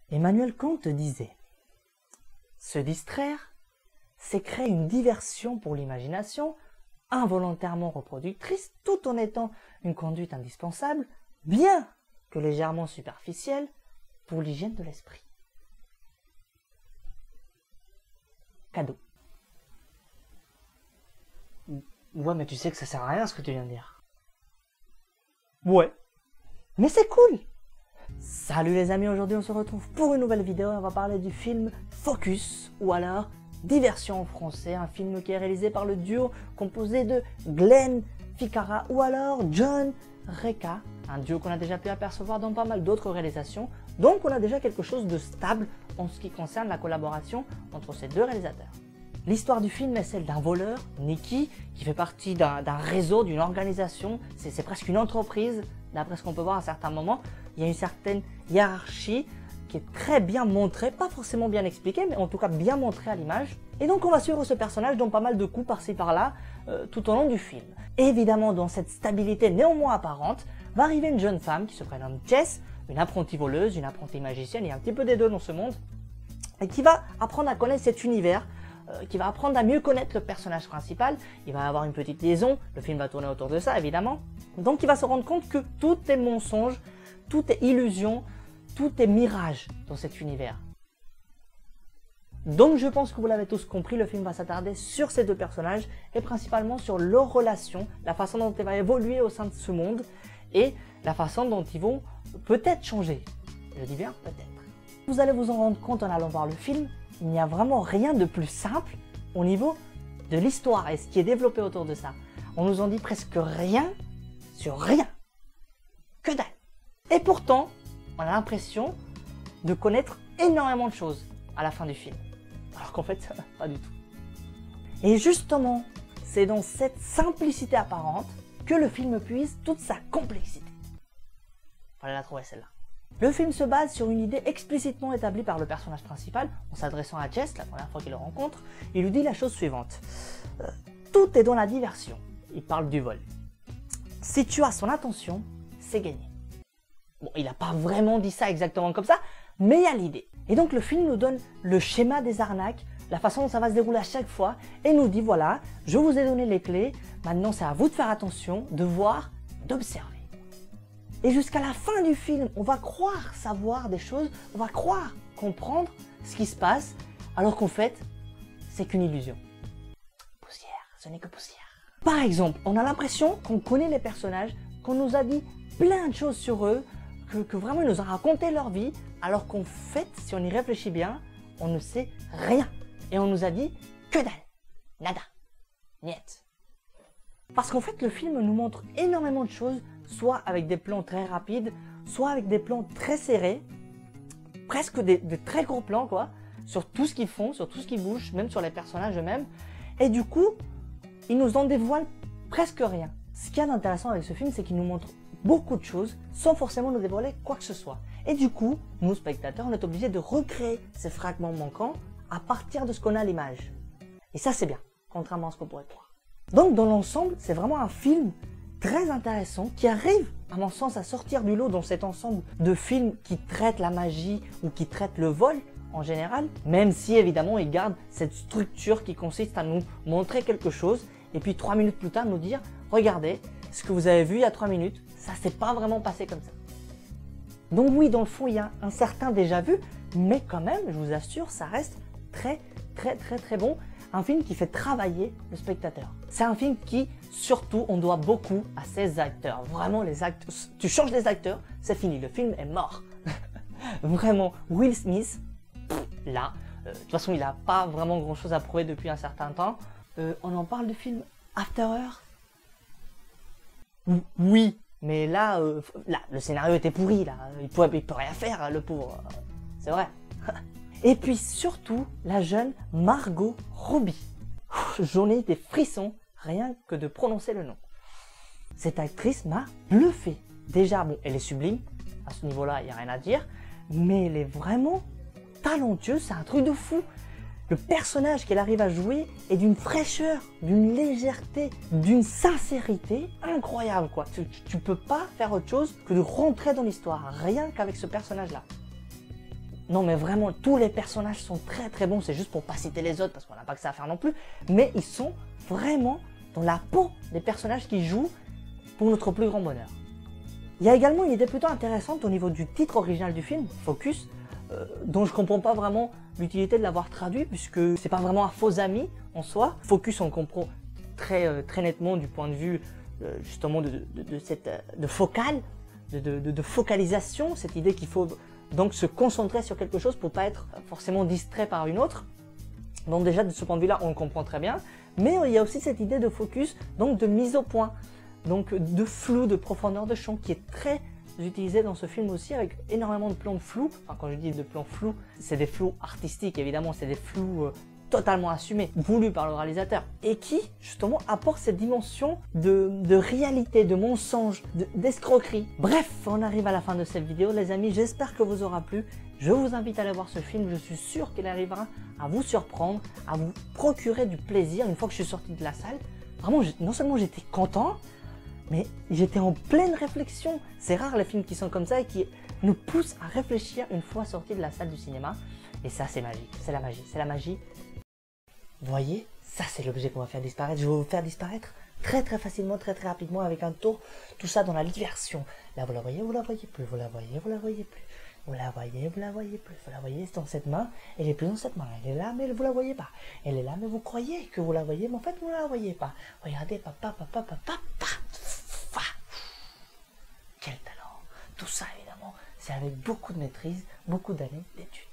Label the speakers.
Speaker 1: Emmanuel Kant disait « Se distraire, c'est créer une diversion pour l'imagination, involontairement reproductrice, tout en étant une conduite indispensable, bien que légèrement superficielle, pour l'hygiène de l'esprit. » Cadeau. Ouais, mais tu sais que ça sert à rien ce que tu viens de dire. Ouais. Mais c'est cool. Salut les amis, aujourd'hui on se retrouve pour une nouvelle vidéo et on va parler du film Focus, ou alors Diversion en français, un film qui est réalisé par le duo composé de Glenn Ficarra ou alors John Reca, un duo qu'on a déjà pu apercevoir dans pas mal d'autres réalisations, donc on a déjà quelque chose de stable en ce qui concerne la collaboration entre ces deux réalisateurs. L'histoire du film est celle d'un voleur, Nicky, qui fait partie d'un réseau, d'une organisation, c'est presque une entreprise, d'après ce qu'on peut voir à certains moments. Il y a une certaine hiérarchie qui est très bien montrée, pas forcément bien expliquée, mais en tout cas bien montrée à l'image. Et donc on va suivre ce personnage dans pas mal de coups par-ci par-là, tout au long du film. Et évidemment, dans cette stabilité néanmoins apparente, va arriver une jeune femme qui se prénomme Jess, une apprentie voleuse, une apprentie magicienne, il y a un petit peu des deux dans ce monde, et qui va apprendre à connaître cet univers, qui va apprendre à mieux connaître le personnage principal. Il va avoir une petite liaison, le film va tourner autour de ça évidemment. Donc il va se rendre compte que tout est mensonge, tout est illusion, tout est mirage dans cet univers. Donc je pense que vous l'avez tous compris, le film va s'attarder sur ces deux personnages et principalement sur leur relation, la façon dont elle va évoluer au sein de ce monde et la façon dont ils vont peut-être changer. Je dis bien peut-être. Vous allez vous en rendre compte en allant voir le film, il n'y a vraiment rien de plus simple au niveau de l'histoire et ce qui est développé autour de ça. On nous en dit presque rien sur rien. Que dalle. Et pourtant, on a l'impression de connaître énormément de choses à la fin du film. Alors qu'en fait, pas du tout. Et justement, c'est dans cette simplicité apparente que le film puise toute sa complexité. Fallait la trouver celle-là. Le film se base sur une idée explicitement établie par le personnage principal en s'adressant à Jess la première fois qu'il le rencontre. Il lui dit la chose suivante. Tout est dans la diversion. Il parle du vol. Si tu as son attention, c'est gagné. Bon, il n'a pas vraiment dit ça exactement comme ça, mais il y a l'idée. Et donc le film nous donne le schéma des arnaques, la façon dont ça va se dérouler à chaque fois, et nous dit voilà, je vous ai donné les clés, maintenant c'est à vous de faire attention, de voir, d'observer. Et jusqu'à la fin du film, on va croire savoir des choses, on va croire comprendre ce qui se passe, alors qu'en fait, c'est qu'une illusion. Poussière, ce n'est que poussière. Par exemple, on a l'impression qu'on connaît les personnages, qu'on nous a dit plein de choses sur eux, que vraiment ils nous ont raconté leur vie, alors qu'en fait, si on y réfléchit bien, on ne sait rien. Et on nous a dit que dalle, nada, niet. Parce qu'en fait, le film nous montre énormément de choses, soit avec des plans très rapides, soit avec des plans très serrés, presque de très gros plans quoi, sur tout ce qu'ils font, sur tout ce qui bouge, même sur les personnages eux-mêmes. Et du coup, ils nous en dévoilent presque rien. Ce qu'il y a d'intéressant avec ce film, c'est qu'il nous montre beaucoup de choses sans forcément nous dévoiler quoi que ce soit. Et du coup, nous spectateurs, on est obligés de recréer ces fragments manquants à partir de ce qu'on a à l'image. Et ça c'est bien, contrairement à ce qu'on pourrait croire. Donc dans l'ensemble, c'est vraiment un film très intéressant qui arrive, à mon sens, à sortir du lot dans cet ensemble de films qui traitent la magie ou qui traitent le vol en général, même si évidemment il garde cette structure qui consiste à nous montrer quelque chose et puis 3 minutes plus tard nous dire « Regardez, ce que vous avez vu il y a 3 minutes, ça s'est pas vraiment passé comme ça. » Donc oui, dans le fond, il y a un certain déjà vu, mais quand même, je vous assure, ça reste très bon. Un film qui fait travailler le spectateur. C'est un film qui, surtout, on doit beaucoup à ses acteurs. Vraiment, les acteurs, tu changes les acteurs, c'est fini, le film est mort. Vraiment, Will Smith, là, de toute façon, il n'a pas vraiment grand chose à prouver depuis un certain temps. On en parle du film After Earth? Oui, mais là, le scénario était pourri, là. Il peut rien faire, le pauvre. C'est vrai. Et puis surtout, la jeune Margot Robbie. J'en ai des frissons, rien que de prononcer le nom. Cette actrice m'a bluffé. Déjà, bon, elle est sublime, à ce niveau-là, il n'y a rien à dire, mais elle est vraiment talentueuse, c'est un truc de fou. Le personnage qu'elle arrive à jouer est d'une fraîcheur, d'une légèreté, d'une sincérité incroyable, quoi. Tu peux pas faire autre chose que de rentrer dans l'histoire, rien qu'avec ce personnage-là. Non mais vraiment, tous les personnages sont très très bons, c'est juste pour pas citer les autres parce qu'on n'a pas que ça à faire non plus, mais ils sont vraiment dans la peau des personnages qui jouent pour notre plus grand bonheur. Il y a également une idée plutôt intéressante au niveau du titre original du film, Focus, dont je comprends pas vraiment l'utilité de l'avoir traduit puisque c'est pas vraiment un faux ami en soi. Focus on comprend très nettement du point de vue justement de focalisation, cette idée qu'il faut donc se concentrer sur quelque chose pour pas être forcément distrait par une autre. Donc déjà de ce point de vue là on le comprend très bien, mais il y a aussi cette idée de focus, donc de mise au point, donc de flou, de profondeur de champ qui est très utilisé dans ce film aussi avec énormément de plans de flou. Enfin quand je dis de plans flous, c'est des flous artistiques évidemment, c'est des flous totalement assumés, voulus par le réalisateur et qui justement apporte cette dimension de réalité, de mensonge, d'escroquerie. Bref, on arrive à la fin de cette vidéo les amis, j'espère que vous aura plu. Je vous invite à aller voir ce film, je suis sûr qu'il arrivera à vous surprendre, à vous procurer du plaisir une fois que je suis sorti de la salle. Vraiment, non seulement j'étais content, mais j'étais en pleine réflexion. C'est rare les films qui sont comme ça et qui nous poussent à réfléchir une fois sortis de la salle du cinéma. Et ça c'est magique, c'est la magie, c'est la magie. Vous voyez, ça c'est l'objet qu'on va faire disparaître. Je vais vous faire disparaître très facilement, très rapidement avec un tour. Tout ça dans la diversion. Là vous la voyez plus, vous la voyez plus. Vous la voyez plus, vous la voyez dans cette main, elle est plus dans cette main, elle est là mais vous la voyez pas. Elle est là mais vous croyez que vous la voyez, mais en fait vous la voyez pas. Regardez, papa. Quel talent. Tout ça évidemment, c'est avec beaucoup de maîtrise, beaucoup d'années d'études.